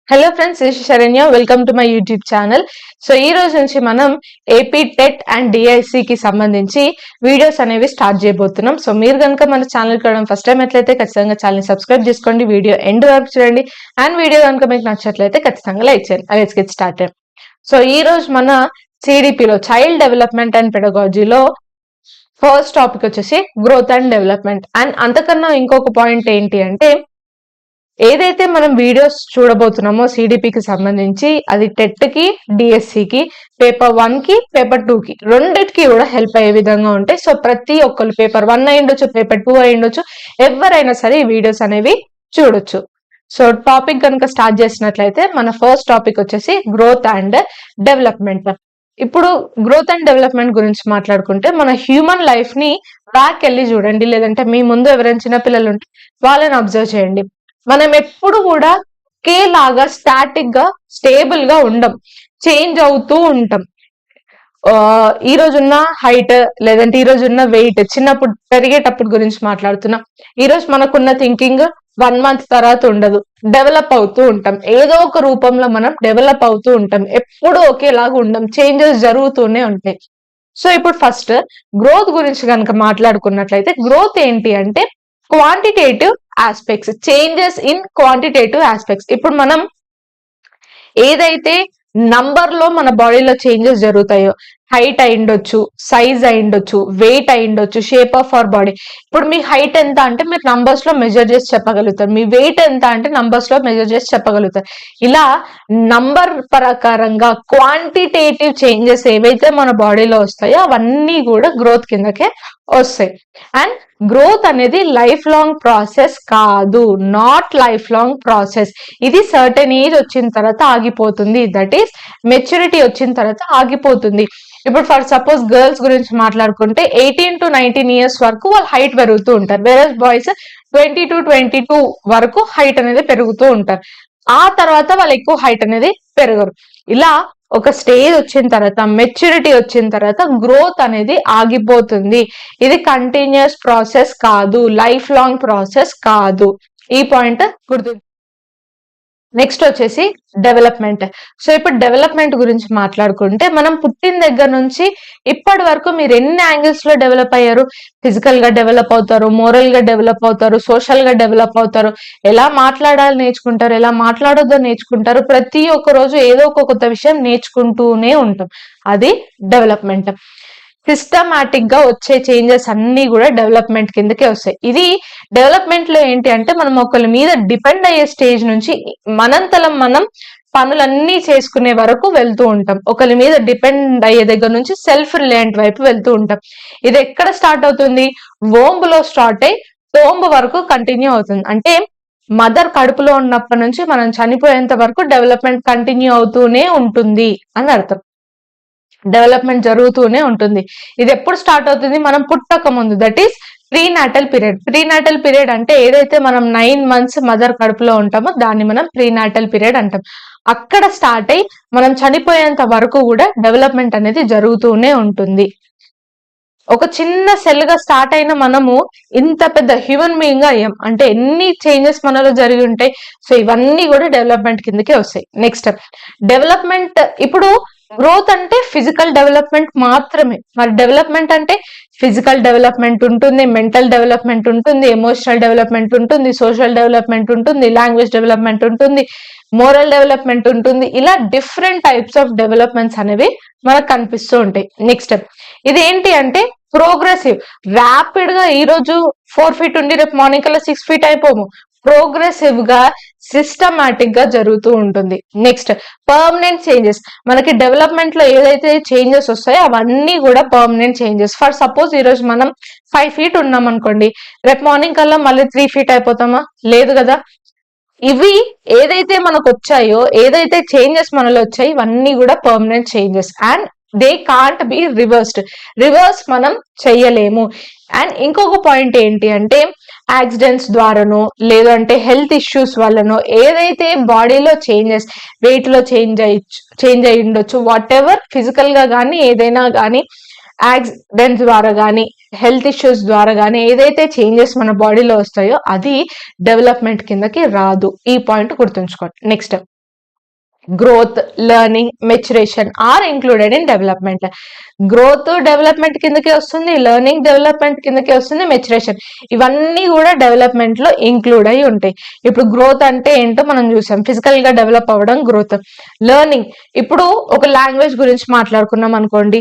Hello friends, this is Saranya. Welcome to my YouTube channel. So ఈ రోజు నుంచి మనం ఏపీ టెట్ అండ్ డిఐసి కి సంబంధించి వీడియోస్ అనేవి స్టార్ట్ చేయబోతున్నాం. సో మీరు కనుక మన ఛానల్ చూడడం ఫస్ట్ టైం ఎట్లయితే ఖచ్చితంగా ఛానల్ సబ్స్క్రైబ్ చేసుకోండి, వీడియో ఎండ్ వరకు చూడండి అండ్ వీడియో కనుక మీకు నచ్చట్లయితే ఖచ్చితంగా లైక్ చేయండి. Let's get started. సో ఈ రోజు మన సిడిపిలో చైల్డ్ డెవలప్మెంట్ అండ్ పెడగాలజీలో ఫస్ట్ టాపిక్ వచ్చేసి గ్రోత్ అండ్ డెవలప్మెంట్. అండ్ అంతకన్నా ఇంకొక పాయింట్ ఏంటి అంటే, ఏదైతే మనం వీడియోస్ చూడబోతున్నామో సిడిపికి సంబంధించి అది టెట్ కి డిఎస్సికి పేపర్ 1 కి పేపర్ 2 కి రెండిటికి కూడా హెల్ప్ అయ్యే విధంగా ఉంటాయి. సో ప్రతి ఒక్కరు పేపర్ 1 అయ్యుండొచ్చు, పేపర్ 2 అయ్యుండొచ్చు, ఎవరైనా సరే ఈ వీడియోస్ అనేవి చూడొచ్చు. సో టాపిక్ కనుక స్టార్ట్ చేసినట్లయితే మన ఫస్ట్ టాపిక్ వచ్చేసి గ్రోత్ అండ్ డెవలప్మెంట్. ఇప్పుడు గ్రోత్ అండ్ డెవలప్మెంట్ గురించి మాట్లాడుకుంటే మన హ్యూమన్ లైఫ్ ని బ్యాక్ వెళ్ళి చూడండి, లేదంటే మీ ముందు ఎవరైనా చిన్నపిల్లలు ఉంటే వాళ్ళని అబ్జర్వ్ చేయండి. మనం ఎప్పుడు కూడా ఒకే లాగా స్టాటిక్ గా స్టేబుల్ గా ఉండం, చేంజ్ అవుతూ ఉంటాం. ఈ రోజున్న హైట్ లేదంటే ఈ రోజున్న వెయిట్, చిన్నప్పుడు పెరిగేటప్పుడు గురించి మాట్లాడుతున్నాం. ఈ రోజు మనకున్న థింకింగ్ 1 మంత్ తర్వాత ఉండదు, డెవలప్ అవుతూ ఉంటాం. ఏదో ఒక రూపంలో మనం డెవలప్ అవుతూ ఉంటాం, ఎప్పుడు ఒకేలాగా ఉండం, చేంజెస్ జరుగుతూనే ఉంటాయి. సో ఇప్పుడు ఫస్ట్ గ్రోత్ గురించి కనుక మాట్లాడుకున్నట్లయితే, గ్రోత్ ఏంటి అంటే quantitative aspects, changes in quantitative aspects. ఇప్పుడు మనం ఏదైతే నంబర్ లో మన బాడీలో చేంజెస్ జరుగుతాయో, హైట్ అయిండొచ్చు, సైజ్ అయిండొచ్చు, వెయిట్ అయిండొచ్చు, షేప్ ఆఫ్ అవర్ బాడీ. ఇప్పుడు మీ హైట్ ఎంత అంటే మీరు నంబర్స్ లో మెజర్ చేసి చెప్పగలుగుతారు, మీ వెయిట్ ఎంత అంటే నంబర్స్ లో మెజర్ చేసి చెప్పగలుగుతారు. ఇలా నంబర్ ప్రకారంగా క్వాంటిటేటివ్ చేంజెస్ ఏవైతే మన బాడీలో వస్తాయో అవన్నీ కూడా గ్రోత్ కిందకే వస్తాయి. అండ్ గ్రోత్ అనేది లైఫ్ లాంగ్ ప్రాసెస్ కాదు, నాట్ లైఫ్ లాంగ్ ప్రాసెస్. ఇది సర్టెన్ ఏజ్ వచ్చిన తర్వాత ఆగిపోతుంది, దట్ ఈస్ మెచ్యూరిటీ వచ్చిన తర్వాత ఆగిపోతుంది. ఇప్పుడు ఫర్ సపోజ్ గర్ల్స్ గురించి మాట్లాడుకుంటే 18 to 19 ఇయర్స్ వరకు వాళ్ళు హైట్ పెరుగుతూ ఉంటారు, వేరే బాయ్స్ 20 to 22 వరకు హైట్ అనేది పెరుగుతూ ఉంటారు. ఆ తర్వాత వాళ్ళు ఎక్కువ హైట్ అనేది పెరగరు. ఇలా ఒక స్టేజ్ వచ్చిన తర్వాత, మెచ్యూరిటీ వచ్చిన తర్వాత గ్రోత్ అనేది ఆగిపోతుంది. ఇది కంటిన్యూస్ ప్రాసెస్ కాదు, లైఫ్ లాంగ్ ప్రాసెస్ కాదు. ఈ పాయింట్ గుర్తు. నెక్స్ట్ వచ్చేసి డెవలప్మెంట్. సో ఇప్పుడు డెవలప్మెంట్ గురించి మాట్లాడుకుంటే, మనం పుట్టిన దగ్గర నుంచి ఇప్పటి వరకు మీరు ఎన్ని యాంగిల్స్ లో డెవలప్ అయ్యారు? ఫిజికల్ గా డెవలప్ అవుతారు, మోరల్ గా డెవలప్ అవుతారు, సోషల్ గా డెవలప్ అవుతారు, ఎలా మాట్లాడాలి నేర్చుకుంటారు, ఎలా మాట్లాడొద్దో నేర్చుకుంటారు. ప్రతి ఒక్క రోజు ఏదో ఒక కొత్త విషయం నేర్చుకుంటూనే ఉంటాం, అది డెవలప్మెంట్. సిస్టమాటిక్ గా వచ్చే చేంజెస్ అన్ని కూడా డెవలప్మెంట్ కిందకే వస్తాయి. ఇది డెవలప్మెంట్ లో ఏంటి అంటే, మనం ఒకరి మీద డిపెండ్ అయ్యే స్టేజ్ నుంచి మనంతలం మనం పనులన్నీ చేసుకునే వరకు వెళ్తూ ఉంటాం. ఒకరి మీద డిపెండ్ అయ్యే దగ్గర నుంచి సెల్ఫ్ రిలయంట్ వైపు వెళ్తూ ఉంటాం. ఇది ఎక్కడ స్టార్ట్ అవుతుంది? వోంబ్ లో స్టార్ట్ అయ్యి టోంబ్ వరకు కంటిన్యూ అవుతుంది. అంటే మదర్ కడుపులో ఉన్నప్పటి నుంచి మనం చనిపోయేంత వరకు డెవలప్మెంట్ కంటిన్యూ అవుతూనే ఉంటుంది అని అర్థం. డెవలప్మెంట్ జరుగుతూనే ఉంటుంది. ఇది ఎప్పుడు స్టార్ట్ అవుతుంది? మనం పుట్టక ముందు, that is prenatal period. Prenatal period అంటే ఏదైతే మనం 9 months మదర్ కడుపులో ఉంటామో దాన్ని మనం ప్రీనాటల్ పీరియడ్ అంటాం. అక్కడ స్టార్ట్ అయ్యి మనం చనిపోయేంత వరకు కూడా డెవలప్మెంట్ అనేది జరుగుతూనే ఉంటుంది. ఒక చిన్న సెల్ గా స్టార్ట్ అయిన మనము ఇంత పెద్ద హ్యూమన్ బీయింగ్ గా అయ్యాం అంటే ఎన్ని చేంజెస్ మనలో జరిగి ఉంటాయి. సో ఇవన్నీ కూడా డెవలప్మెంట్ కిందకే వస్తాయి. Next development. ఇప్పుడు గ్రోత్ అంటే ఫిజికల్ డెవలప్మెంట్ మాత్రమే. మరి డెవలప్మెంట్ అంటే ఫిజికల్ డెవలప్మెంట్ ఉంటుంది, మెంటల్ డెవలప్మెంట్ ఉంటుంది, ఎమోషనల్ డెవలప్మెంట్ ఉంటుంది, సోషల్ డెవలప్మెంట్ ఉంటుంది, లాంగ్వేజ్ డెవలప్మెంట్ ఉంటుంది, మోరల్ డెవలప్మెంట్ ఉంటుంది. ఇలా డిఫరెంట్ టైప్స్ ఆఫ్ డెవలప్మెంట్స్ అనేవి మనకు కనిపిస్తూ ఉంటాయి. నెక్స్ట్ ఇది ఏంటి అంటే ప్రోగ్రెసివ్. ర్యాపిడ్ గా ఈ రోజు 4 feet ఉండి రేపు మార్నింగ్ కల్లా 6 feet అయిపోము. ప్రోగ్రెసివ్ గా సిస్టమాటిక్ గా జరుగుతూ ఉంటుంది. Next permanent changes. మనకి డెవలప్మెంట్ లో ఏదైతే చేంజెస్ వస్తాయో అవన్నీ కూడా పర్మనెంట్ చేంజెస్. ఫర్ సపోజ్ ఈ రోజు మనం 5 feet ఉన్నాం అనుకోండి, రేపు మార్నింగ్ కల్లా మళ్ళీ 3 feet అయిపోతామా? లేదు కదా. ఇవి ఏదైతే మనకు వచ్చాయో, ఏదైతే చేంజెస్ మనలో వచ్చాయి, ఇవన్నీ కూడా permanent changes and they can't be reversed. Reverse మనం చెయ్యలేము. అండ్ ఇంకొక పాయింట్ ఏంటి అంటే, యాక్సిడెంట్స్ ద్వారానో లేదంటే హెల్త్ ఇష్యూస్ వల్లనో ఏదైతే బాడీలో చేంజెస్, వెయిట్ లో చేంజ్ అయి ఉండొచ్చు, వాట్ ఎవర్, ఫిజికల్ గా కానీ ఏదైనా కానీ యాక్సిడెంట్స్ ద్వారా కానీ హెల్త్ ఇష్యూస్ ద్వారా కానీ ఏదైతే చేంజెస్ మన బాడీలో వస్తాయో అది డెవలప్మెంట్ కిందకి రాదు. ఈ పాయింట్ గుర్తుంచుకోండి. Next growth, learning, maturation are included in development. Growth development కిందకే వస్తుంది, లెర్నింగ్ డెవలప్మెంట్ కిందకే వస్తుంది, మెచ్యురేషన్ ఇవన్నీ కూడా డెవలప్మెంట్ లో ఇంక్లూడ్ అయి ఉంటాయి. ఇప్పుడు గ్రోత్ అంటే ఏంటో మనం చూసాం, ఫిజికల్ గా డెవలప్ అవ్వడం గ్రోత్. లెర్నింగ్, ఇప్పుడు ఒక లాంగ్వేజ్ గురించి మాట్లాడుకున్నాం అనుకోండి,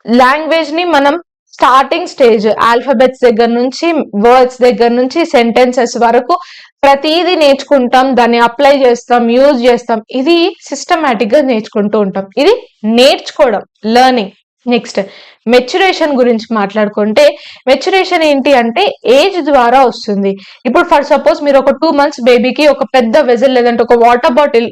లాంగ్వేజ్ ని మనం స్టార్టింగ్ స్టేజ్ ఆల్ఫాబెట్స్ దగ్గర నుంచి, వర్డ్స్ దగ్గర నుంచి, సెంటెన్సెస్ వరకు ప్రతిదీ నేర్చుకుంటాం, దాన్ని అప్లై చేస్తాం, యూజ్ చేస్తాం. ఇది సిస్టమేటిక్ గా నేర్చుకుంటూ ఉంటాం. ఇది నేర్చుకోవడం, లెర్నింగ్. నెక్స్ట్ మెచ్యురేషన్ గురించి మాట్లాడుకుంటే, మెచ్యురేషన్ ఏంటి అంటే ఏజ్ ద్వారా వస్తుంది. ఇప్పుడు ఫర్ సపోజ్ మీరు ఒక 2 months బేబీకి ఒక పెద్ద వెజల్ లేదంటే ఒక వాటర్ బాటిల్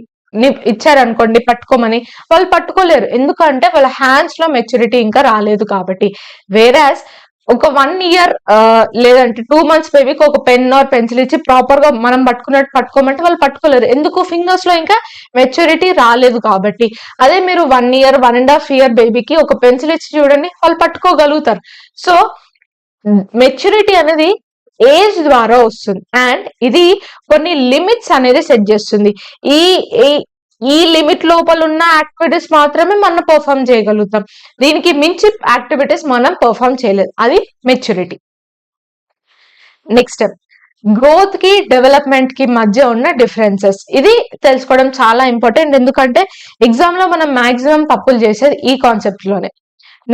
ఇచ్చారనుకోండి పట్టుకోమని, వాళ్ళు పట్టుకోలేరు. ఎందుకంటే వాళ్ళ హ్యాండ్స్ లో మెచ్యూరిటీ ఇంకా రాలేదు కాబట్టి. వేరాస్ ఒక 1 year లేదంటే 2 months బేబీకి ఒక పెన్ ఆర్ పెన్సిల్ ఇచ్చి ప్రాపర్ గా మనం పట్టుకున్నట్టు పట్టుకోమంటే వాళ్ళు పట్టుకోలేరు. ఎందుకు? ఫింగర్స్ లో ఇంకా మెచ్యూరిటీ రాలేదు కాబట్టి. అదే మీరు 1 year 1.5 year బేబీకి ఒక పెన్సిల్ ఇచ్చి చూడండి, వాళ్ళు పట్టుకోగలుగుతారు. సో మెచ్యూరిటీ అనేది ఏజ్ ద్వారా వస్తుంది. అండ్ ఇది కొన్ని లిమిట్స్ అనేది సెట్ చేస్తుంది. ఈ ఈ లిమిట్ లోపల ఉన్న యాక్టివిటీస్ మాత్రమే మనం పర్ఫామ్ చేయగలుగుతాం. దీనికి మించి యాక్టివిటీస్ మనం పర్ఫామ్ చేయలేదు. అది మెచ్యూరిటీ. నెక్స్ట్ గ్రోత్ కి డెవలప్మెంట్ కి మధ్య ఉన్న డిఫరెన్సెస్. ఇది తెలుసుకోవడం చాలా ఇంపార్టెంట్, ఎందుకంటే ఎగ్జామ్ లో మనం మాక్సిమం తప్పులు చేసేది ఈ కాన్సెప్ట్ లోనే.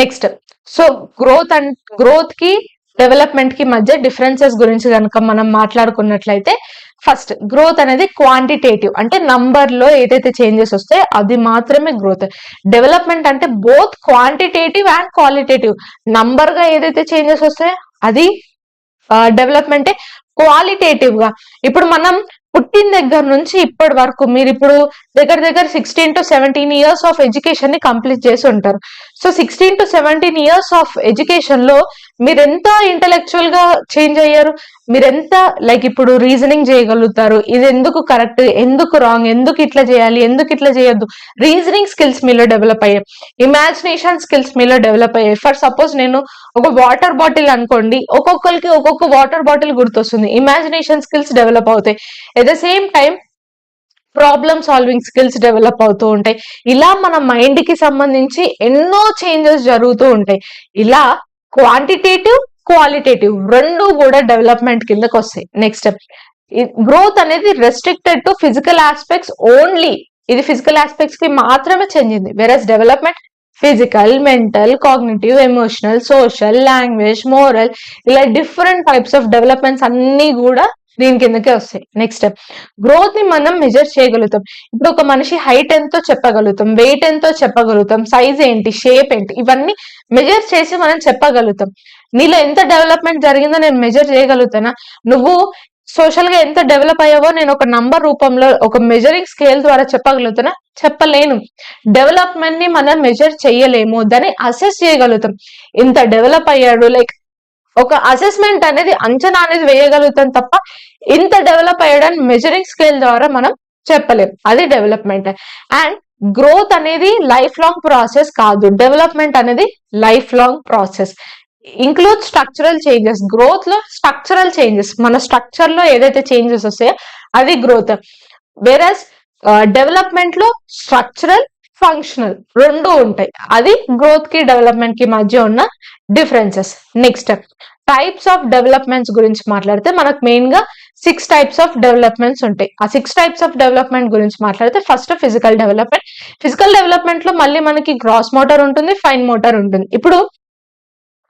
నెక్స్ట్ సో గ్రోత్ కి డెవలప్మెంట్ కి మధ్య డిఫరెన్సెస్ గురించి కనుక మనం మాట్లాడుకున్నట్లయితే, ఫస్ట్ గ్రోత్ అనేది క్వాంటిటేటివ్, అంటే నంబర్ లో ఏదైతే చేంజెస్ వస్తాయో అది మాత్రమే గ్రోత్. డెవలప్మెంట్ అంటే both quantitative and qualitative. Number గా ఏదైతే చేంజెస్ వస్తాయో అది డెవలప్మెంటే. క్వాలిటేటివ్ గా ఇప్పుడు మనం పుట్టిన దగ్గర నుంచి ఇప్పటి వరకు మీరు ఇప్పుడు దగ్గర 16 to 17 years ఆఫ్ ఎడ్యుకేషన్ ని కంప్లీట్ చేసి ఉంటారు. So 16 to 17 years of education లో మీరెంత ఇంటెలెక్చువల్ గా చేంజ్ అయ్యారు, మీరెంత లైక్ ఇప్పుడు రీజనింగ్ చేయగలుగుతారు, ఇది ఎందుకు కరెక్ట్, ఎందుకు రాంగ్, ఎందుకు ఇట్లా చేయాలి, ఎందుకు ఇట్లా చేయొద్దు, రీజనింగ్ స్కిల్స్ మీలో డెవలప్ అయ్యాయి, ఇమాజినేషన్ స్కిల్స్ మీలో డెవలప్ అయ్యాయి. ఫర్ సపోజ్ నేను ఒక వాటర్ బాటిల్ అనుకోండి, ఒక్కొక్కరికి ఒక్కొక్క వాటర్ బాటిల్ గుర్తొస్తుంది, ఇమాజినేషన్ స్కిల్స్ డెవలప్ అవుతాయి. At the same time problem solving skills develop అవుతూ ఉంటాయి. ఇలా మన మైండ్ కి సంబంధించి ఎన్నో చేంజెస్ జరుగుతూ ఉంటాయి. ఇలా క్వాంటిటేటివ్, క్వాలిటేటివ్ రెండు కూడా డెవలప్మెంట్ కిందకి వస్తాయి. నెక్స్ట్ గ్రోత్ అనేది restricted to physical aspects only. ఇది ఫిజికల్ ఆస్పెక్ట్స్ కి మాత్రమే చెందింది. Versus development physical, mental, cognitive, emotional, social, language, moral, ఇలా డిఫరెంట్ టైప్స్ ఆఫ్ డెవలప్మెంట్స్ అన్ని కూడా దీని కిందకే వస్తాయి. నెక్స్ట్ గ్రోత్ ని మనం మెజర్ చేయగలుగుతాం. ఇప్పుడు ఒక మనిషి హైట్ ఎంతో చెప్పగలుగుతాం, వెయిట్ ఎంతో చెప్పగలుగుతాం, సైజ్ ఏంటి, షేప్ ఏంటి, ఇవన్నీ మెజర్ చేసి మనం చెప్పగలుగుతాం. నీలో ఎంత డెవలప్మెంట్ జరిగిందో నేను మెజర్ చేయగలుగుతానా? నువ్వు సోషల్ గా ఎంత డెవలప్ అయ్యావో నేను ఒక నంబర్ రూపంలో ఒక మెజరింగ్ స్కేల్ ద్వారా చెప్పగలుగుతానా? చెప్పలేను. డెవలప్మెంట్ ని మనం మెజర్ చేయలేము, దాన్ని అసెస్ చేయగలుగుతాం. ఇంత డెవలప్ అయ్యాడు, లైక్ ఒక అసెస్మెంట్ అనేది, అంచనా అనేది వేయగలుగుతాం తప్ప ఇంత డెవలప్ అయ్యాడని మెజరింగ్ స్కేల్ ద్వారా మనం చెప్పలేం. అది డెవలప్మెంట్. అండ్ గ్రోత్ అనేది లైఫ్ లాంగ్ ప్రాసెస్ కాదు, డెవలప్మెంట్ అనేది life long process. Include structural changes. Growth లో స్ట్రక్చరల్ చేంజెస్, మన స్ట్రక్చర్ లో ఏదైతే చేంజెస్ వస్తాయో అది గ్రోత్. వేరస్ డెవలప్మెంట్ లో స్ట్రక్చరల్, ఫంక్షనల్ రెండు ఉంటాయి. అది గ్రోత్ కి డెవలప్మెంట్ కి మధ్య ఉన్న differences. Next types of developments గురించి మాట్లాడితే మనకు మెయిన్ గా 6 types ఆఫ్ డెవలప్మెంట్స్ ఉంటాయి. ఆ 6 types ఆఫ్ డెవలప్మెంట్ గురించి మాట్లాడితే first physical development. Physical development లో మళ్ళీ మనకి గ్రాస్ మోటార్ ఉంటుంది, ఫైన్ మోటార్ ఉంటుంది. ఇప్పుడు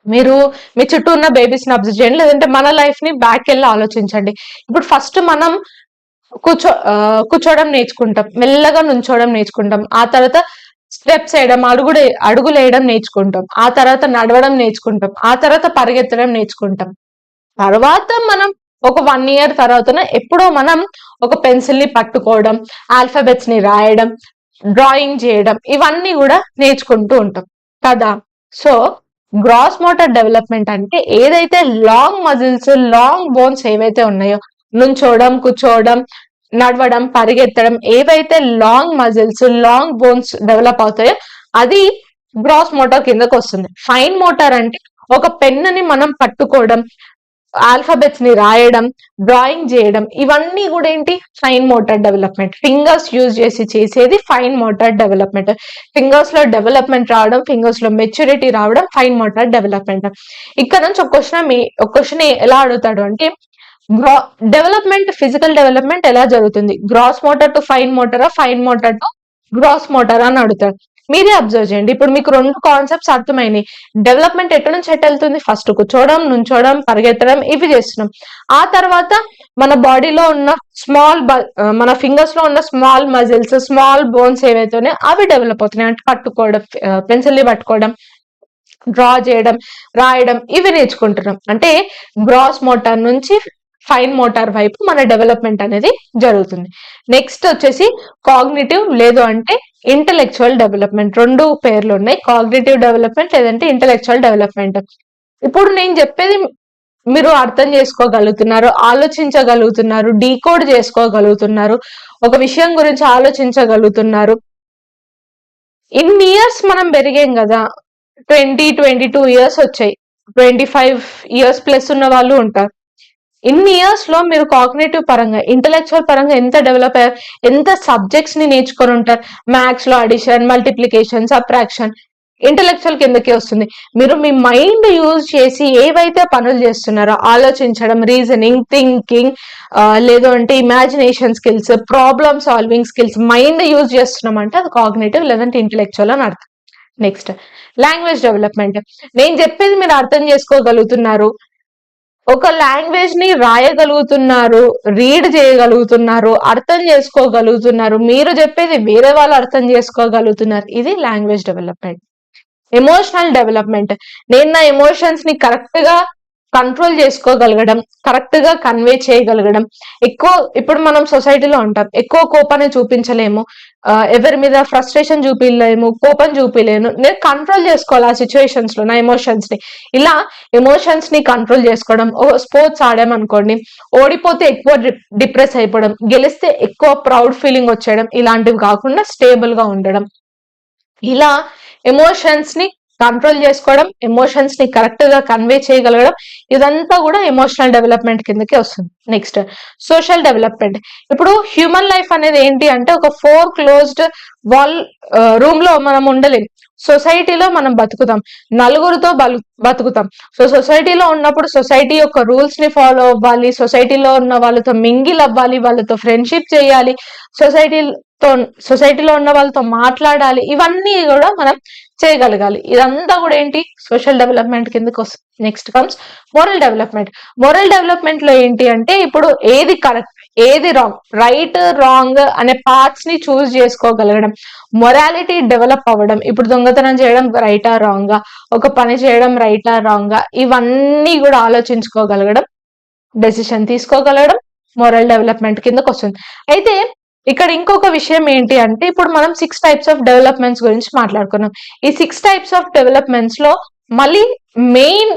మీరు మీ చుట్టూ ఉన్న బేబీస్ ని అబ్జర్వ్ చేయండి, లేదంటే మన లైఫ్ ని బ్యాక్ వెళ్ళి ఆలోచించండి. ఇప్పుడు ఫస్ట్ మనం కూర్చోవడం నేర్చుకుంటాం, మెల్లగా నుంచోవడం నేర్చుకుంటాం, ఆ తర్వాత స్టెప్స్ వేయడం, అడుగులు వేయడం నేర్చుకుంటాం, ఆ తర్వాత నడవడం నేర్చుకుంటాం, ఆ తర్వాత పరిగెత్తడం నేర్చుకుంటాం. తర్వాత మనం ఒక 1 year తర్వాత ఎప్పుడో మనం ఒక పెన్సిల్ ని పట్టుకోవడం, ఆల్ఫాబెట్స్ ని రాయడం, డ్రాయింగ్ చేయడం, ఇవన్నీ కూడా నేర్చుకుంటూ ఉంటాం కదా. సో గ్రాస్ మోటార్ డెవలప్మెంట్ అంటే ఏదైతే లాంగ్ మజిల్స్, లాంగ్ బోన్స్ ఏవైతే ఉన్నాయో, నుంచోవడం, కూర్చోవడం, నడవడం, పరిగెత్తడం, ఏవైతే long muscles, long bones develop అవుతాయో అది గ్రాస్ మోటార్ కిందకు వస్తుంది. ఫైన్ మోటార్ అంటే ఒక పెన్నుని మనం పట్టుకోవడం, ఆల్ఫాబెట్స్ ని రాయడం, డ్రాయింగ్ చేయడం, ఇవన్నీ కూడా ఏంటి fine motor development. Fingers use చేసి చేసేది ఫైన్ మోటార్ డెవలప్మెంట్. ఫింగర్స్ లో డెవలప్మెంట్ రావడం, ఫింగర్స్ లో మెచ్యూరిటీ రావడం ఫైన్ మోటార్ డెవలప్మెంట్. ఇక్కడ నుంచి ఒక క్వశ్చన్ ఎలా అడుగుతాడు అంటే డెవలప్మెంట్, ఫిజికల్ డెవలప్మెంట్ ఎలా జరుగుతుంది, గ్రాస్ మోటార్ టు ఫైన్ మోటారా, fine motor to gross motor అని అడుగుతాడు. మీరే అబ్జర్వ్ చేయండి. ఇప్పుడు మీకు రెండు కాన్సెప్ట్స్ అర్థమైనాయి. డెవలప్మెంట్ ఎటు నుంచి ఎటు వెళ్తుంది, ఫస్ట్ కూర్చోవడం, నుంచోవడం, పరిగెత్తడం, ఇవి చేస్తున్నాం. ఆ తర్వాత మన బాడీలో ఉన్న మన ఫింగర్స్ లో ఉన్న స్మాల్ మజిల్స్, స్మాల్ బోన్స్ ఏవైతే ఉన్నాయో అవి డెవలప్ అవుతున్నాయి. అంటే పట్టుకోవడం, పెన్సిల్ ని పట్టుకోవడం, డ్రా చేయడం, రాయడం, ఇవి నేర్చుకుంటున్నాం. అంటే గ్రాస్ మోటార్ నుంచి ఫైన్ మోటార్ వైపు మన డెవలప్మెంట్ అనేది జరుగుతుంది. నెక్స్ట్ వచ్చేసి కాగ్నిటివ్ లేదు అంటే ఇంటలెక్చువల్ డెవలప్మెంట్. రెండు పేర్లు ఉన్నాయి, కాగ్నిటివ్ డెవలప్మెంట్ లేదంటే ఇంటలెక్చువల్ డెవలప్మెంట్. ఇప్పుడు నేను చెప్పేది మీరు అర్థం చేసుకోగలుగుతున్నారు, ఆలోచించగలుగుతున్నారు, డీకోడ్ చేసుకోగలుగుతున్నారు, ఒక విషయం గురించి ఆలోచించగలుగుతున్నారు. ఇన్ని ఇయర్స్ మనం పెరిగాం కదా, 22 ఇయర్స్ వచ్చాయి, 25 ఇయర్స్ ప్లస్ ఉన్న వాళ్ళు ఉంటారు. ఇన్ని ఇయర్స్ లో మీరు కాగ్నేటివ్ పరంగా, ఇంటలెక్చువల్ పరంగా ఎంత డెవలప్ అయ్యారు, ఎంత సబ్జెక్ట్స్ ని నేర్చుకొని ఉంటారు. మ్యాథ్స్ లో అడిషన్, మల్టిప్లికేషన్, సబ్ట్రాక్షన్, ఇంటలెక్చువల్ కిందకి వస్తుంది. మీరు మీ మైండ్ యూజ్ చేసి ఏవైతే పనులు చేస్తున్నారో, ఆలోచించడం, రీజనింగ్, థింకింగ్, లేదు అంటే imagination skills, problem solving skills, mind use చేస్తున్నాం అంటే అది కాగ్నేటివ్ లేదంటే ఇంటలెక్చువల్ అని అర్థం. Next language development. నేను చెప్పేది మీరు అర్థం చేసుకోగలుగుతున్నారు, ఒక లాంగ్వేజ్ ని రాయగలుగుతున్నారు, రీడ్ చేయగలుగుతున్నారు, అర్థం చేసుకోగలుగుతున్నారు, మీరు చెప్పేది వేరే వాళ్ళు అర్థం చేసుకోగలుగుతున్నారు. ఇది లాంగ్వేజ్ డెవలప్మెంట్. Emotional development. నేను నా ఎమోషన్స్ ని కరెక్ట్ గా కంట్రోల్ చేసుకోగలగడం, కరెక్ట్ గా కన్వే చేయగలగడం. ఇప్పుడు మనం సొసైటీలో ఉంటాం, ఎక్కువ కోపాన్ని చూపించలేము, ఎవరి మీద ఫ్రస్ట్రేషన్ చూపించలేము, కోపం చూపించలేను. నేను కంట్రోల్ చేసుకోవాలి ఆ సిచ్యువేషన్స్ లో నా ఎమోషన్స్ ని. ఇలా ఎమోషన్స్ ని కంట్రోల్ చేసుకోవడం. స్పోర్ట్స్ ఆడామనుకోండి, ఓడిపోతే ఎక్కువ డిప్రెస్ అయిపోవడం, గెలిస్తే ఎక్కువ ప్రౌడ్ ఫీలింగ్ వచ్చేయడం, ఇలాంటివి కాకుండా స్టేబుల్ గా ఉండడం. ఇలా ఎమోషన్స్ ని కంట్రోల్ చేసుకోవడం, ఎమోషన్స్ ని కరెక్ట్ గా కన్వే చేయగలగడం, ఇదంతా కూడా ఎమోషనల్ డెవలప్మెంట్ కిందకి వస్తుంది. Next social development. ఇప్పుడు హ్యూమన్ లైఫ్ అనేది ఏంటి అంటే ఒక 4 క్లోజ్డ్ వాల్ రూమ్ లో మనం ఉండలేం. సొసైటీలో మనం బతుకుతాం, నలుగురితో బతుకుతాం. సో సొసైటీలో ఉన్నప్పుడు సొసైటీ యొక్క రూల్స్ ని ఫాలో అవ్వాలి, సొసైటీలో ఉన్న వాళ్ళతో మింగిల్ అవ్వాలి, వాళ్ళతో ఫ్రెండ్షిప్ చేయాలి, సొసైటీలో ఉన్న వాళ్ళతో మాట్లాడాలి, ఇవన్నీ కూడా మనం చేయగలగాలి. ఇదంతా కూడా ఏంటి సోషల్ డెవలప్మెంట్ కిందకి వస్తుంది. Next comes moral development. Moral development లో ఏంటి అంటే ఇప్పుడు ఏది కరెక్ట్, ఏది రాంగ్, రైట్ రాంగ్ అనే పార్ట్స్ ని చూస్ చేసుకోగలగడం, మొరాలిటీ డెవలప్ అవ్వడం. ఇప్పుడు దొంగతనం చేయడం రైటా రాంగా, ఒక పని చేయడం రైటా రాంగా, ఇవన్నీ కూడా ఆలోచించుకోగలగడం, డెసిషన్ తీసుకోగలగడం మోరల్ డెవలప్మెంట్ కిందకి వస్తుంది. అయితే ఇక్కడ ఇంకొక విషయం ఏంటి అంటే ఇప్పుడు మనం 6 టైప్స్ ఆఫ్ డెవలప్మెంట్స్ గురించి మాట్లాడుకున్నాం. ఈ 6 టైప్స్ ఆఫ్ డెవలప్మెంట్స్ లో మళ్ళీ మెయిన్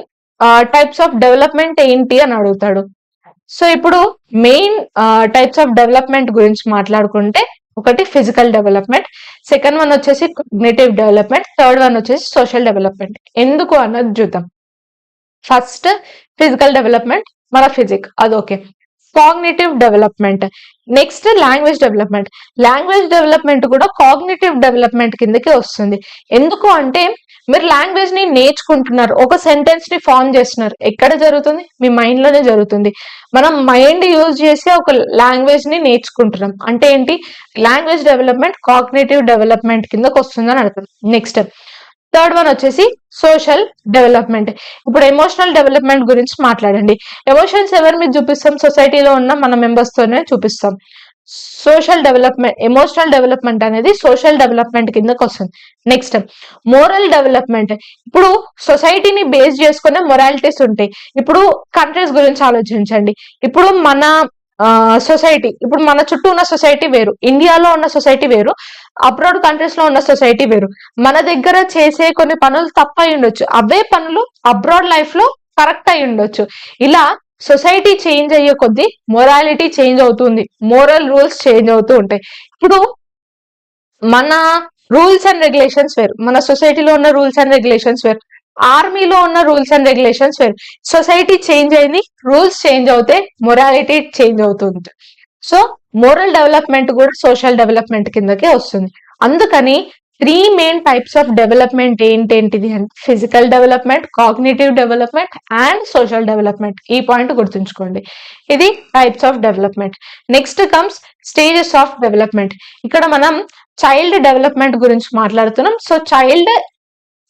టైప్స్ ఆఫ్ డెవలప్మెంట్ ఏంటి అని అడుగుతాడు. సో ఇప్పుడు మెయిన్ టైప్స్ ఆఫ్ డెవలప్మెంట్ గురించి మాట్లాడుకుంటే ఒకటి ఫిజికల్ డెవలప్మెంట్, సెకండ్ వన్ వచ్చేసి కాగ్నిటివ్ డెవలప్మెంట్, థర్డ్ వన్ వచ్చేసి సోషల్ డెవలప్మెంట్. ఎందుకు అన్నది చూద్దాం. ఫస్ట్ ఫిజికల్ డెవలప్మెంట్, మన ఫిజిక్ అది okay. Cognitive development. Next language development. Language development కూడా కాగ్నిటివ్ డెవలప్మెంట్ కిందకి వస్తుంది. ఎందుకు అంటే మీరు లాంగ్వేజ్ ని నేర్చుకుంటున్నారు, ఒక సెంటెన్స్ ని ఫార్మ్ చేస్తున్నారు, ఎక్కడ జరుగుతుంది, మీ మైండ్ లోనే జరుగుతుంది. మనం మైండ్ యూజ్ చేసి ఒక లాంగ్వేజ్ ని నేర్చుకుంటున్నాం అంటే ఏంటి, లాంగ్వేజ్ డెవలప్మెంట్ కాగ్నిటివ్ డెవలప్మెంట్ కిందకి వస్తుంది అని అర్థం. నెక్స్ట్ థర్డ్ వన్ వచ్చేసి సోషల్ డెవలప్మెంట్. ఇప్పుడు ఎమోషనల్ డెవలప్మెంట్ గురించి మాట్లాడండి. ఎమోషన్స్ ఎవరి మీద చూపిస్తాం, సొసైటీలో ఉన్న మన మెంబర్స్ తోనే చూపిస్తాం. సోషల్ డెవలప్మెంట్, ఎమోషనల్ డెవలప్మెంట్ అనేది సోషల్ డెవలప్మెంట్ కిందకి వస్తుంది. Next moral development. ఇప్పుడు సొసైటీని బేస్ చేసుకునే మొరాలిటీస్ ఉంటాయి. ఇప్పుడు కంట్రీస్ గురించి ఆలోచించండి. ఇప్పుడు మన సొసైటీ, ఇప్పుడు మన చుట్టూ ఉన్న సొసైటీ వేరు, ఇండియాలో ఉన్న సొసైటీ వేరు, అబ్రాడ్ కంట్రీస్ లో ఉన్న సొసైటీ వేరు. మన దగ్గర చేసే కొన్ని పనులు తప్పు అయి ఉండొచ్చు, అవే పనులు అబ్రాడ్ లైఫ్ లో కరెక్ట్ అయి ఉండొచ్చు. ఇలా సొసైటీ చేంజ్ అయ్యే కొద్దీ మొరాలిటీ చేంజ్ అవుతుంది, మోరల్ రూల్స్ చేంజ్ అవుతూ ఉంటాయి. ఇప్పుడు మన రూల్స్ అండ్ రెగ్యులేషన్స్ వేరు, మన సొసైటీలో ఉన్న రూల్స్ అండ్ రెగ్యులేషన్స్ వేరు. ఆర్మీలో ఉన్న రూల్స్ అండ్ రెగ్యులేషన్స్ వేరు. సొసైటీ చేంజ్ అయింది, రూల్స్ చేంజ్ అవుతాయి, మొరాలిటీ చేంజ్ అవుతుంది. సో మోరల్ డెవలప్మెంట్ కూడా సోషల్ డెవలప్మెంట్ కిందకే వస్తుంది. అందుకని 3 మెయిన్ టైప్స్ ఆఫ్ డెవలప్మెంట్ ఏంటేంటిది అంటే physical development, cognitive development and social development. ఈ పాయింట్ గుర్తుంచుకోండి. ఇది types of development. Next comes stages of development. ఇక్కడ మనం చైల్డ్ డెవలప్మెంట్ గురించి మాట్లాడుతున్నాం. సో చైల్డ్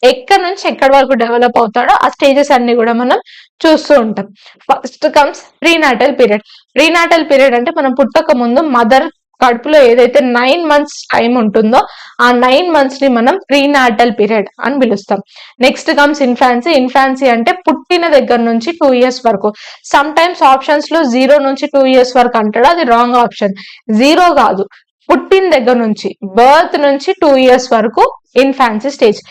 ఎక్కడి నుంచి ఎక్కడి వరకు డెవలప్ అవుతాడో ఆ స్టేజెస్ అన్ని కూడా మనం చూస్తూ ఉంటాం. First comes prenatal period. Prenatal period అంటే మనం పుట్టక ముందు మదర్ కడుపులో ఏదైతే 9 months టైం ఉంటుందో ఆ 9 months ని మనం ప్రీనాటల్ పీరియడ్ అని పిలుస్తాం. Next comes infancy. ఇన్ఫాన్సీ అంటే పుట్టిన దగ్గర నుంచి 2 years వరకు. సమ్ టైమ్స్ ఆప్షన్స్ లో 0 నుంచి 2 years వరకు అంటాడు, అది రాంగ్ ఆప్షన్. 0 కాదు, పుట్టిన దగ్గర నుంచి బర్త్ నుంచి 2 years వరకు infancy stage.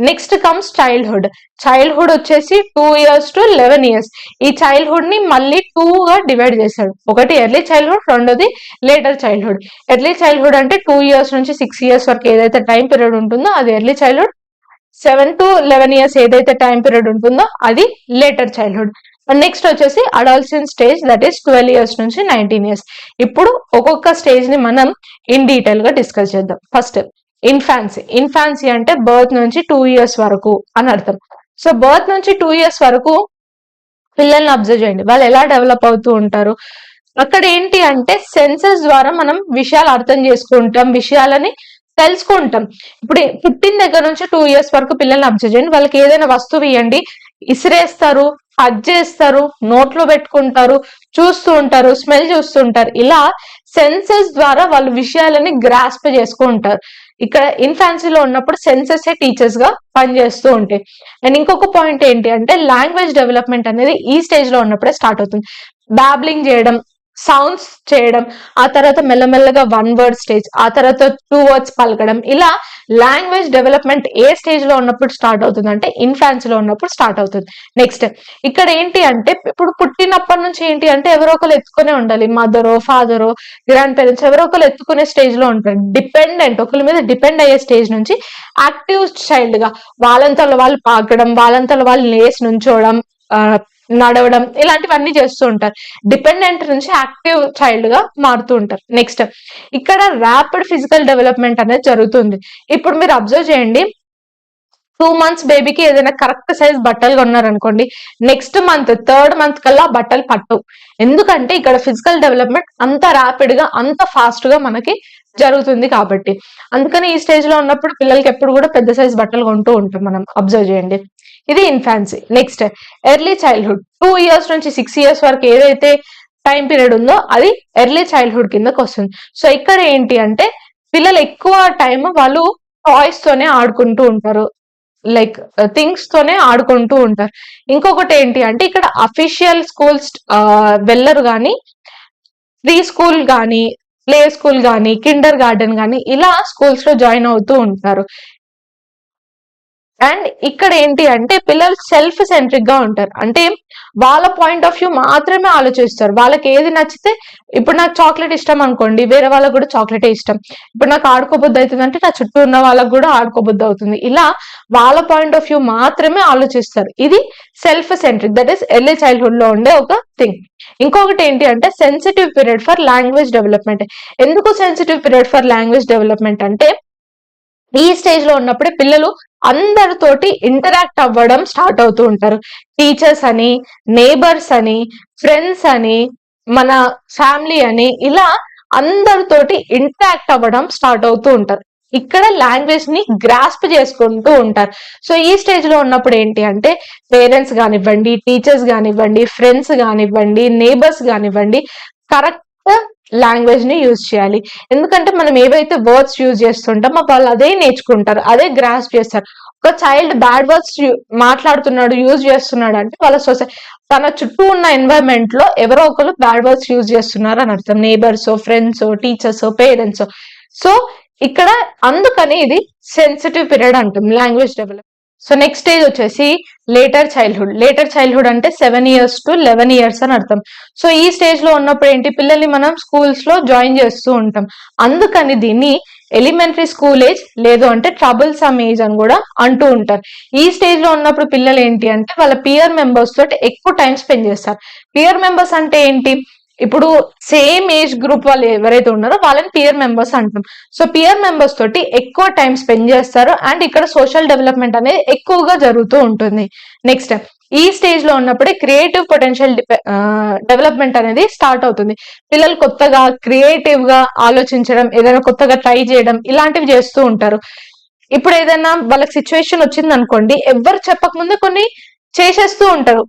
Next comes childhood. Childhood వచ్చేసి 2 years to 11 years. ఈ చైల్డ్హుడ్ ని మళ్ళీ 2 గా డివైడ్ చేశాడు. ఒకటి ఎర్లీ చైల్డ్హుడ్, రెండోది లేటర్ చైల్డ్హుడ్. ఎర్లీ చైల్డ్హుడ్ అంటే 2 years నుంచి 6 years వరకు ఏదైతే టైం పీరియడ్ ఉంటుందో అది ఎర్లీ చైల్డ్హుడ్. 7 to 11 years ఏదైతే టైం పీరియడ్ ఉంటుందో అది లేటర్ చైల్డ్హుడ్. నెక్స్ట్ వచ్చేసి adolescent stage, that is 12 years నుంచి 19 years. ఇప్పుడు ఒక్కొక్క స్టేజ్ ని మనం ఇన్ డీటెయిల్ గా డిస్కస్ చేద్దాం. First infancy. ఇన్ఫాన్సీ అంటే బర్త్ నుంచి 2 years వరకు అని అర్థం. సో బర్త్ నుంచి 2 years వరకు పిల్లల్ని అబ్జర్వ్ చేయండి, వాళ్ళు ఎలా డెవలప్ అవుతూ ఉంటారు. అక్కడ ఏంటి అంటే సెన్సెస్ ద్వారా మనం విషయాలు అర్థం చేసుకుంటాం, విషయాలని తెలుసుకుంటాం. ఇప్పుడు పుట్టిన దగ్గర నుంచి 2 years వరకు పిల్లల్ని అబ్జర్వ్ చేయండి. వాళ్ళకి ఏదైనా వస్తువు ఇవ్వండి, ఇసిరేస్తారు, హజ్ చేస్తారు, నోట్లో పెట్టుకుంటారు, చూస్తూ ఉంటారు, స్మెల్ చూస్తూ ఉంటారు. ఇలా సెన్సెస్ ద్వారా వాళ్ళు విషయాలని గ్రాస్ప్ చేసుకుంటారు. ఇక్కడ ఇన్ఫాన్సీలో ఉన్నప్పుడు సెన్సెస్ టీచర్స్ గా పనిచేస్తూ ఉంటాయి. అండ్ ఇంకొక పాయింట్ ఏంటి అంటే లాంగ్వేజ్ డెవలప్మెంట్ అనేది ఈ స్టేజ్ లో ఉన్నప్పుడే స్టార్ట్ అవుతుంది. బాబ్లింగ్ చేయడం, సౌండ్స్ చేయడం, ఆ తర్వాత మెల్లమెల్లగా 1 word స్టేజ్, ఆ తర్వాత 2 words పలకడం. ఇలా లాంగ్వేజ్ డెవలప్మెంట్ ఏ స్టేజ్ లో ఉన్నప్పుడు స్టార్ట్ అవుతుంది అంటే ఇన్ఫాన్సీలో ఉన్నప్పుడు స్టార్ట్ అవుతుంది. నెక్స్ట్ ఇక్కడ ఏంటి అంటే ఇప్పుడు పుట్టినప్పటి నుంచి ఏంటి అంటే ఎవరో ఒకరు ఎత్తుకునే ఉండాలి. మదరో, ఫాదరో, గ్రాండ్ పేరెంట్స్ ఎవరో ఒకరు ఎత్తుకునే స్టేజ్ లో ఉంటారు. డిపెండెంట్, ఒకరి మీద డిపెండ్ అయ్యే స్టేజ్ నుంచి యాక్టివ్ చైల్డ్ గా వాళ్ళంతలో వాళ్ళు పాకడం, వాళ్ళంతలో వాళ్ళు లేచి నుంచోవడం, నడవడం, ఇలాంటివన్నీ చేస్తూ ఉంటారు. డిపెండెంట్ నుంచి యాక్టివ్ చైల్డ్ గా మారుతూ ఉంటారు. నెక్స్ట్ ఇక్కడ ర్యాపిడ్ ఫిజికల్ డెవలప్మెంట్ అనేది జరుగుతుంది. ఇప్పుడు మీరు అబ్జర్వ్ చేయండి, 2 months బేబీకి ఏదైనా కరెక్ట్ సైజ్ బట్టలు కొన్నారనుకోండి, నెక్స్ట్ మంత్ 3rd month కల్లా బట్టలు పట్టవు. ఎందుకంటే ఇక్కడ ఫిజికల్ డెవలప్మెంట్ అంత ర్యాపిడ్ గా, అంత ఫాస్ట్ గా మనకి జరుగుతుంది కాబట్టి. అందుకని ఈ స్టేజ్ లో ఉన్నప్పుడు పిల్లలకి ఎప్పుడు కూడా పెద్ద సైజ్ బట్టలు కొంటూ ఉంటాం మనం. అబ్జర్వ్ చేయండి, ఇది infancy. Next early childhood. 2 years నుంచి 6 years వరకు ఏదైతే టైం పీరియడ్ ఉందో అది ఎర్లీ చైల్డ్హుడ్ కిందకి వస్తుంది. సో ఇక్కడ ఏంటి అంటే పిల్లలు ఎక్కువ టైం వాళ్ళు టాయ్స్ తోనే ఆడుకుంటూ ఉంటారు, లైక్ థింగ్స్ తోనే ఆడుకుంటూ ఉంటారు. ఇంకొకటి ఏంటి అంటే ఇక్కడ అఫీషియల్ స్కూల్స్ వెళ్ళరు కానీ ప్రీ స్కూల్ కానీ, ప్లే స్కూల్ కానీ, కిండర్ గార్డెన్ కానీ ఇలా స్కూల్స్ లో జాయిన్ అవుతూ ఉంటారు. అండ్ ఇక్కడ ఏంటి అంటే పిల్లలు సెల్ఫ్ సెంట్రిక్ గా ఉంటారు. అంటే వాళ్ళ పాయింట్ ఆఫ్ వ్యూ మాత్రమే ఆలోచిస్తారు. వాళ్ళకి ఏది నచ్చితే, ఇప్పుడు నాకు చాక్లెట్ ఇష్టం అనుకోండి, వేరే వాళ్ళకి కూడా చాక్లెటే ఇష్టం. ఇప్పుడు నాకు ఆడుకోబుద్ధి అవుతుంది అంటే నా చుట్టూ ఉన్న వాళ్ళకి కూడా ఆడుకోబుద్ధి అవుతుంది. ఇలా వాళ్ళ పాయింట్ ఆఫ్ వ్యూ మాత్రమే ఆలోచిస్తారు. ఇది self centric, that is early childhood లో ఉండే ఒక థింగ్. ఇంకొకటి ఏంటి అంటే sensitive period for language development. ఎందుకు sensitive period for language development అంటే ఈ స్టేజ్ లో ఉన్నప్పుడే పిల్లలు అందరితోటి ఇంటరాక్ట్ అవ్వడం స్టార్ట్ అవుతూ ఉంటారు. టీచర్స్ అని, నేబర్స్ అని, ఫ్రెండ్స్ అని, మన ఫ్యామిలీ అని, ఇలా అందరితోటి ఇంటరాక్ట్ అవ్వడం స్టార్ట్ అవుతూ ఉంటారు. ఇక్కడ లాంగ్వేజ్ ని గ్రాస్ప్ చేసుకుంటూ ఉంటారు. సో ఈ స్టేజ్ లో ఉన్నప్పుడు ఏంటి అంటే పేరెంట్స్ కానివ్వండి, టీచర్స్ కానివ్వండి, ఫ్రెండ్స్ కానివ్వండి, నేబర్స్ కానివ్వండి, కరెక్ట్ లాంగ్వేజ్ ని యూజ్ చేయాలి. ఎందుకంటే మనం ఏవైతే వర్డ్స్ యూజ్ చేస్తుంటామో వాళ్ళు అదే నేర్చుకుంటారు, అదే గ్రాస్ప్ చేస్తారు. ఒక చైల్డ్ బ్యాడ్ వర్డ్స్ మాట్లాడుతున్నాడు, యూజ్ చేస్తున్నాడు అంటే వాళ్ళ తన చుట్టూ ఉన్న ఎన్వైరన్మెంట్ లో ఎవరో ఒకరు బ్యాడ్ వర్డ్స్ యూజ్ చేస్తున్నారు అని అర్థం. Neighbours, friends, teachers, parents. So ఇక్కడ అందుకని ఇది సెన్సిటివ్ పీరియడ్ అంటాం language develop. So next stage వచ్చేసి లేటర్ చైల్డ్హుడ్. లేటర్ చైల్డ్హుడ్ అంటే 7 years to 11 years అని అర్థం. సో ఈ స్టేజ్ లో ఉన్నప్పుడు ఏంటి పిల్లల్ని మనం స్కూల్స్ లో జాయిన్ చేస్తూ ఉంటాం. అందుకని దీన్ని ఎలిమెంటరీ స్కూల్ ఏజ్, లేదు అంటే ట్రబుల్ సమ్ ఏజ్ అని కూడా అంటూ ఉంటారు. ఈ స్టేజ్ లో ఉన్నప్పుడు పిల్లలు ఏంటి అంటే వాళ్ళ పియర్ మెంబర్స్ తోటి ఎక్కువ టైం స్పెండ్ చేస్తారు. పియర్ మెంబర్స్ అంటే ఏంటి, ఇప్పుడు సేమ్ ఏజ్ గ్రూప్ వాళ్ళు ఎవరైతే ఉన్నారో వాళ్ళని పియర్ మెంబర్స్ అంటాం. సో పియర్ మెంబర్స్ తోటి ఎక్కువ టైం స్పెండ్ చేస్తారు అండ్ ఇక్కడ సోషల్ డెవలప్మెంట్ అనేది ఎక్కువగా జరుగుతూ ఉంటుంది. నెక్స్ట్, ఈ స్టేజ్ లో ఉన్నప్పుడే క్రియేటివ్ పొటెన్షియల్ డెవలప్మెంట్ అనేది స్టార్ట్ అవుతుంది. పిల్లలు కొత్తగా క్రియేటివ్ గా ఆలోచించడం, ఏదైనా కొత్తగా ట్రై చేయడం ఇలాంటివి చేస్తూ ఉంటారు. ఇప్పుడు ఏదైనా వాళ్ళకి సిచ్యువేషన్ వచ్చింది అనుకోండి, ఎవ్వరు చెప్పక ముందే కొన్ని చేసేస్తూ ఉంటారు.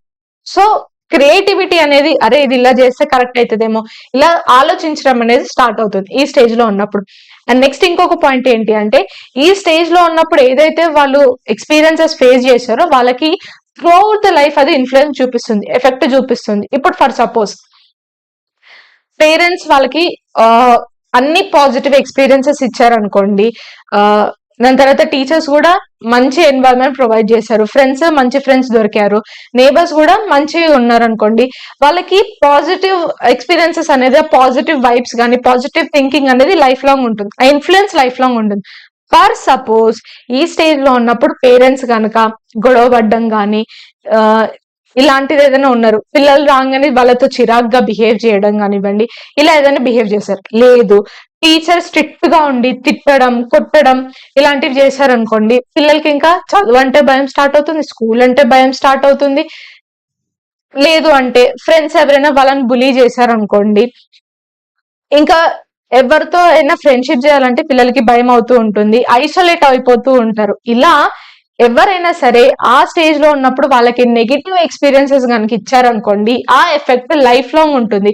సో క్రియేటివిటీ అనేది, అరే ఇది ఇలా చేస్తే కరెక్ట్ అవుతుందేమో, ఇలా ఆలోచించడం అనేది స్టార్ట్ అవుతుంది ఈ స్టేజ్ లో ఉన్నప్పుడు. అండ్ నెక్స్ట్ ఇంకొక పాయింట్ ఏంటి అంటే, ఈ స్టేజ్ లో ఉన్నప్పుడు ఏదైతే వాళ్ళు ఎక్స్పీరియన్సెస్ ఫేస్ చేశారో వాళ్ళకి త్రూ అవుట్ ద లైఫ్ అది ఇన్ఫ్లుయెన్స్ చూపిస్తుంది, ఎఫెక్ట్ చూపిస్తుంది. ఇప్పుడు ఫర్ సపోజ్ పేరెంట్స్ వాళ్ళకి అన్ని పాజిటివ్ ఎక్స్పీరియన్సెస్ ఇచ్చారనుకోండి, దాని తర్వాత టీచర్స్ కూడా మంచి ఎన్వైరన్మెంట్ ప్రొవైడ్ చేశారు, ఫ్రెండ్స్ మంచి ఫ్రెండ్స్ దొరికారు, నేబర్స్ కూడా మంచిగా ఉన్నారు అనుకోండి, వాళ్ళకి పాజిటివ్ ఎక్స్పీరియన్సెస్ అనేది, పాజిటివ్ వైబ్స్ కానీ పాజిటివ్ థింకింగ్ అనేది లైఫ్ లాంగ్ ఉంటుంది, ఆ ఇన్ఫ్లుయెన్స్ లైఫ్ లాంగ్ ఉంటుంది. ఫర్ సపోజ్ ఈ స్టేజ్ లో ఉన్నప్పుడు పేరెంట్స్ కనుక గొడవ పడ్డం కానీ ఇలాంటిది ఏదైనా ఉన్నారు, పిల్లలు రాగానే వాళ్ళతో చిరాగ్గా బిహేవ్ చేయడం కానివ్వండి, ఇలా ఏదైనా బిహేవ్ చేశారు, లేదు టీచర్ స్ట్రిక్ట్ గా ఉండి తిట్టడం కొట్టడం ఇలాంటివి చేశారనుకోండి, పిల్లలకి ఇంకా చదువు అంటే భయం స్టార్ట్ అవుతుంది, స్కూల్ అంటే భయం స్టార్ట్ అవుతుంది. లేదు అంటే ఫ్రెండ్స్ ఎవరైనా వాళ్ళని బులీ చేశారనుకోండి, ఇంకా ఎవరితో అయినా ఫ్రెండ్షిప్ చేయాలంటే పిల్లలకి భయం అవుతూ ఉంటుంది, ఐసోలేట్ అయిపోతూ ఉంటారు. ఇలా ఎవరైనా సరే ఆ స్టేజ్ లో ఉన్నప్పుడు వాళ్ళకి నెగిటివ్ ఎక్స్పీరియన్సెస్ కనుక ఇచ్చారనుకోండి, ఆ ఎఫెక్ట్ లైఫ్ లాంగ్ ఉంటుంది.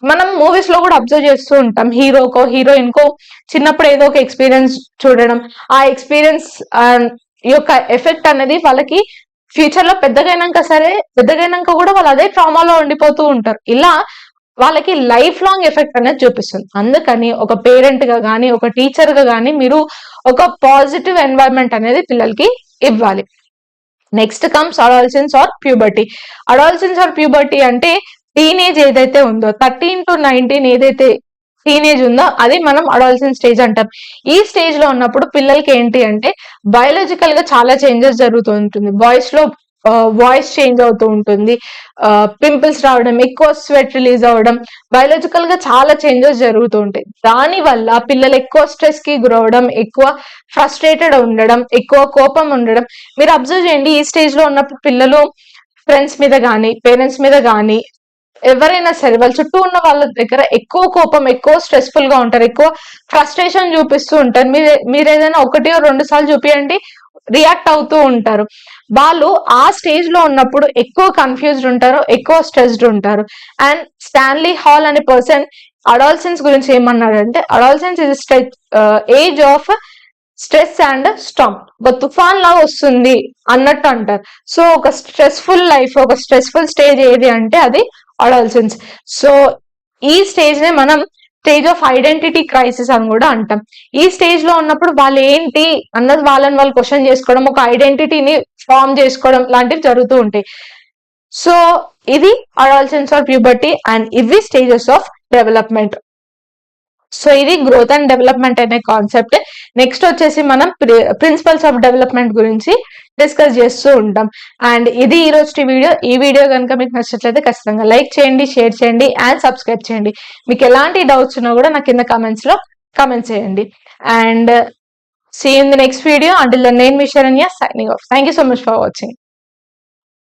మనం మూవీస్ లో కూడా అబ్జర్వ్ చేస్తూ ఉంటాం, హీరోకో హీరోయిన్ కో చిన్నప్పుడు ఏదో ఒక ఎక్స్పీరియన్స్ చూడడం, ఆ ఎక్స్పీరియన్స్ యొక్క ఎఫెక్ట్ అనేది వాళ్ళకి ఫ్యూచర్ లో పెద్దగైనాక కూడా వాళ్ళు అదే ట్రామాలో ఉండిపోతూ ఉంటారు. ఇలా వాళ్ళకి లైఫ్ లాంగ్ ఎఫెక్ట్ అనేది చూపిస్తుంది. అందుకని ఒక పేరెంట్ గా కానీ ఒక టీచర్ గా కానీ మీరు ఒక పాజిటివ్ ఎన్వైరన్మెంట్ అనేది పిల్లలకి ఇవ్వాలి. Next comes adolescence or puberty. Adolescence or puberty అంటే టీనేజ్ ఏదైతే ఉందో 13 to 19 ఏదైతే టీనేజ్ ఉందో అది మనం అడాలసెన్స్ స్టేజ్ అంటాం. ఈ స్టేజ్ లో ఉన్నప్పుడు పిల్లలకి ఏంటి అంటే బయాలజికల్ గా చాలా చేంజెస్ జరుగుతూ ఉంటుంది. బాయ్స్ లో వాయిస్ చేంజ్ అవుతూ ఉంటుంది, పింపుల్స్ రావడం, ఎక్కువ స్వెట్ రిలీజ్ అవ్వడం, బయాలజికల్ గా చాలా చేంజెస్ జరుగుతూ ఉంటాయి. దాని వల్ల పిల్లలు ఎక్కువ స్ట్రెస్ కి గురవడం, ఎక్కువ ఫ్రస్ట్రేటెడ్ ఉండడం, ఎక్కువ కోపం ఉండడం. మీరు అబ్జర్వ్ చేయండి, ఈ స్టేజ్ లో ఉన్నప్పుడు పిల్లలు ఫ్రెండ్స్ మీద కానీ పేరెంట్స్ మీద కానీ ఎవరైనా సరే వాళ్ళ చుట్టూ ఉన్న వాళ్ళ దగ్గర ఎక్కువ కోపం, ఎక్కువ స్ట్రెస్ఫుల్ గా ఉంటారు, ఎక్కువ ఫ్రస్ట్రేషన్ చూపిస్తూ ఉంటారు. మీరు ఏదైనా 1 or 2 సార్లు చూపియండి, రియాక్ట్ అవుతూ ఉంటారు. వాళ్ళు ఆ స్టేజ్ లో ఉన్నప్పుడు ఎక్కువ కన్ఫ్యూజ్డ్ ఉంటారు, ఎక్కువ స్ట్రెస్డ్ ఉంటారు. అండ్ స్టాన్లీ హాల్ అనే పర్సన్ అడాలసెన్స్ గురించి ఏమన్నాడంటే, adolescence is age of stress and storm, ఒక తుఫాన్ లా వస్తుంది అన్నట్టు అంటారు. సో ఒక స్ట్రెస్ఫుల్ లైఫ్, ఒక స్ట్రెస్ఫుల్ స్టేజ్ ఏది అంటే అది అడాలసెన్స్. సో ఈ స్టేజ్ నే మనం స్టేజ్ ఆఫ్ ఐడెంటిటీ క్రైసిస్ అని కూడా అంటాం. ఈ స్టేజ్ లో ఉన్నప్పుడు వాళ్ళు ఏంటి అన్నది వాళ్ళని వాళ్ళు క్వశ్చన్ చేసుకోవడం, ఒక ఐడెంటిటీని ఫామ్ చేసుకోవడం లాంటివి జరుగుతూ ఉంటాయి. సో ఇది అడాలసెన్స్ ఆర్ ప్యూబర్టీ అండ్ ఇవి స్టేజెస్ ఆఫ్ డెవలప్మెంట్. సో ఇది గ్రోత్ అండ్ డెవలప్మెంట్ అనే కాన్సెప్ట్. నెక్స్ట్ వచ్చేసి మనం ప్రిన్సిపల్స్ ఆఫ్ డెవలప్మెంట్ గురించి డిస్కస్ చేస్తూ ఉంటాం. అండ్ ఇది ఈ రోజు వీడియో. ఈ వీడియో కనుక మీకు నచ్చినట్లయితే ఖచ్చితంగా లైక్ చేయండి, షేర్ చేయండి అండ్ సబ్స్క్రైబ్ చేయండి. మీకు ఎలాంటి డౌట్స్ ఉన్నా కూడా నా కింద కామెంట్స్ లో కామెంట్ చేయండి. And see in the next video. Until then నేను మీ Saranya, signing off. Thank you so much for watching.